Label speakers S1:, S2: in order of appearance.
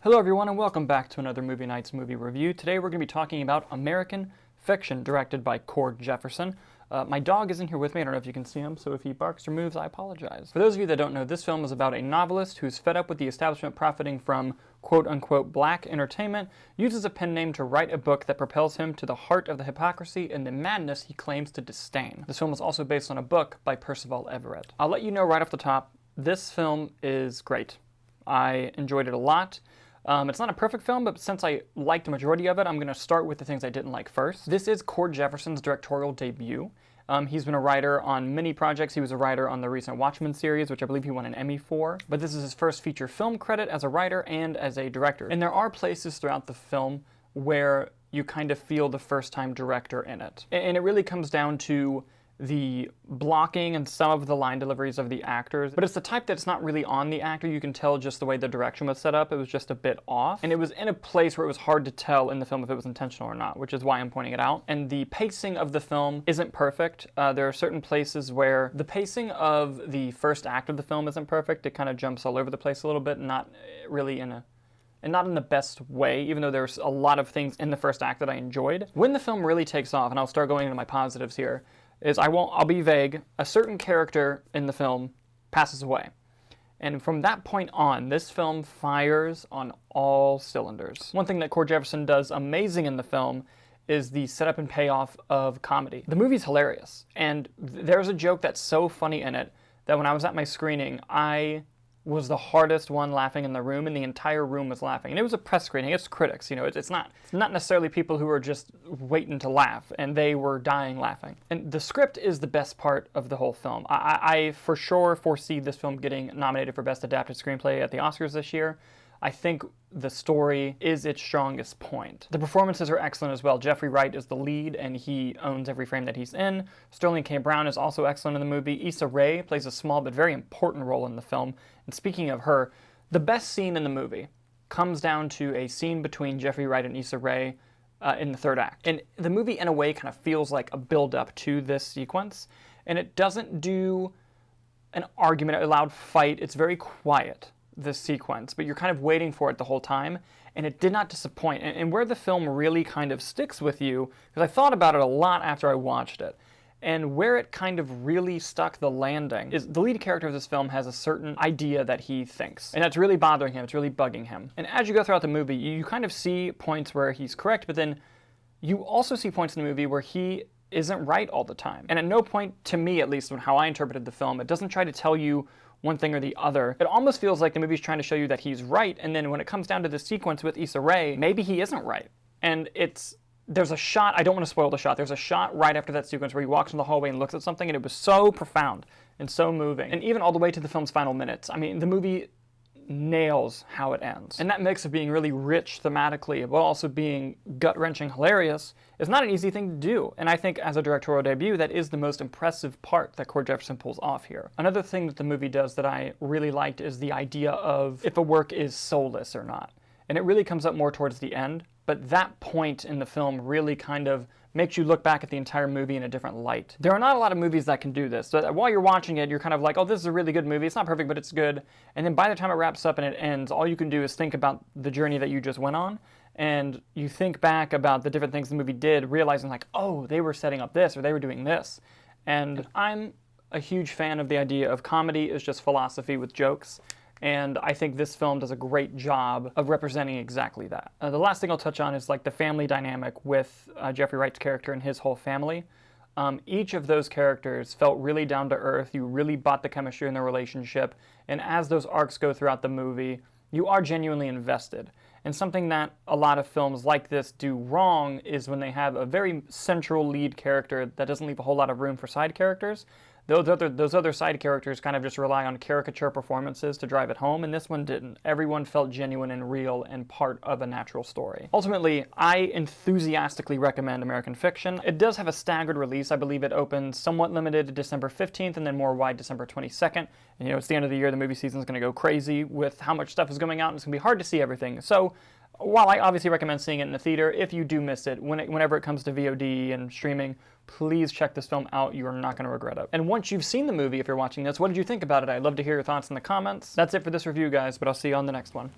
S1: Hello everyone and welcome back to another Movie Nights movie review. Today we're going to be talking about American Fiction, directed by Jefferson. My dog isn't here with me, I don't know if you can see him, so if he barks or moves, I apologize. For those of you that don't know, this film is about a novelist who's fed up with the establishment profiting from quote-unquote black entertainment, uses a pen name to write a book that propels him to the heart of the hypocrisy and the madness he claims to disdain. This film is also based on a book by Percival Everett. I'll let you know right off the top, this film is great. I enjoyed it a lot. It's not a perfect film, but since I liked the majority of it, I'm going to start with the things I didn't like first. This is Jefferson's directorial debut. He's been a writer on many projects. He was a writer on the recent Watchmen series, which I believe he won an Emmy for. But this is his first feature film credit as a writer and as a director. And there are places throughout the film where you kind of feel the first-time director in it. And it really comes down to the blocking and some of the line deliveries of the actors, but it's the type that's not really on the actor. You can tell just the way the direction was set up. It was just a bit off, and it was in a place where it was hard to tell in the film if it was intentional or not, which is why I'm pointing it out. And the pacing of the film isn't perfect. There are certain places where the pacing of the first act of the film isn't perfect. It kind of jumps all over the place a little bit, not really and not in the best way, even though there's a lot of things in the first act that I enjoyed. When the film really takes off, and I'll start going into my positives here, I'll be vague, a certain character in the film passes away. And from that point on, this film fires on all cylinders. One thing that Jefferson does amazing in the film is the setup and payoff of comedy. The movie's hilarious, and there's a joke that's so funny in it that when I was at my screening, I was the hardest one laughing in the room, and the entire room was laughing. And it was a press screening, it's critics, you know, it's not necessarily people who are just waiting to laugh, and they were dying laughing. And the script is the best part of the whole film. I for sure foresee this film getting nominated for Best Adapted Screenplay at the Oscars this year. I think the story is its strongest point. The performances are excellent as well. Jeffrey Wright is the lead, and he owns every frame that he's in. Sterling K. Brown is also excellent in the movie. Issa plays a small but very important role in the film. And speaking of her, the best scene in the movie comes down to a scene between Jeffrey Wright and Issa in the third act. And the movie, in a way, kind of feels like a build-up to this sequence. And it doesn't do an argument, a loud fight. It's very quiet, this sequence, but you're kind of waiting for it the whole time, and it did not disappoint. And where the film really kind of sticks with you, because I thought about it a lot after I watched it, and where it kind of really stuck the landing is the lead character of this film has a certain idea that he thinks, and that's really bothering him, it's really bugging him. And as you go throughout the movie, you kind of see points where he's correct, but then you also see points in the movie where he isn't right all the time. And at no point, to me at least, how I interpreted the film, it doesn't try to tell you one thing or the other. It almost feels like the movie's trying to show you that he's right, and then when it comes down to this sequence with Issa maybe he isn't right. And there's a shot, I don't want to spoil the shot, there's a shot right after that sequence where he walks in the hallway and looks at something, and it was so profound and so moving. And even all the way to the film's final minutes, I mean, the movie nails how it ends. And that mix of being really rich thematically, but also being gut-wrenching hilarious, is not an easy thing to do. And I think as a directorial debut, that is the most impressive part that Jefferson pulls off here. Another thing that the movie does that I really liked is the idea of if a work is soulless or not. And it really comes up more towards the end, but that point in the film really kind of makes you look back at the entire movie in a different light. There are not a lot of movies that can do this. So while you're watching it, you're kind of like, oh, this is a really good movie. It's not perfect, but it's good. And then by the time it wraps up and it ends, all you can do is think about the journey that you just went on. And you think back about the different things the movie did, realizing like, oh, they were setting up this or they were doing this. And I'm a huge fan of the idea of comedy is just philosophy with jokes. And I think this film does a great job of representing exactly that. The last thing I'll touch on is like the family dynamic with Jeffrey Wright's character and his whole family. Each of those characters felt really down to earth. You really bought the chemistry in their relationship. And as those arcs go throughout the movie, you are genuinely invested. And something that a lot of films like this do wrong is when they have a very central lead character that doesn't leave a whole lot of room for side characters. Those other side characters kind of just rely on caricature performances to drive it home, and this one didn't. Everyone felt genuine and real and part of a natural story. Ultimately, I enthusiastically recommend American Fiction. It does have a staggered release. I believe it opens somewhat limited December 15th and then more wide December 22nd. And you know, it's the end of the year, the movie season's going to go crazy with how much stuff is going out, and it's going to be hard to see everything. So while I obviously recommend seeing it in the theater, if you do miss it, whenever it comes to VOD and streaming, please check this film out. You are not going to regret it. And once you've seen the movie, if you're watching this, what did you think about it? I'd love to hear your thoughts in the comments. That's it for this review, guys, but I'll see you on the next one.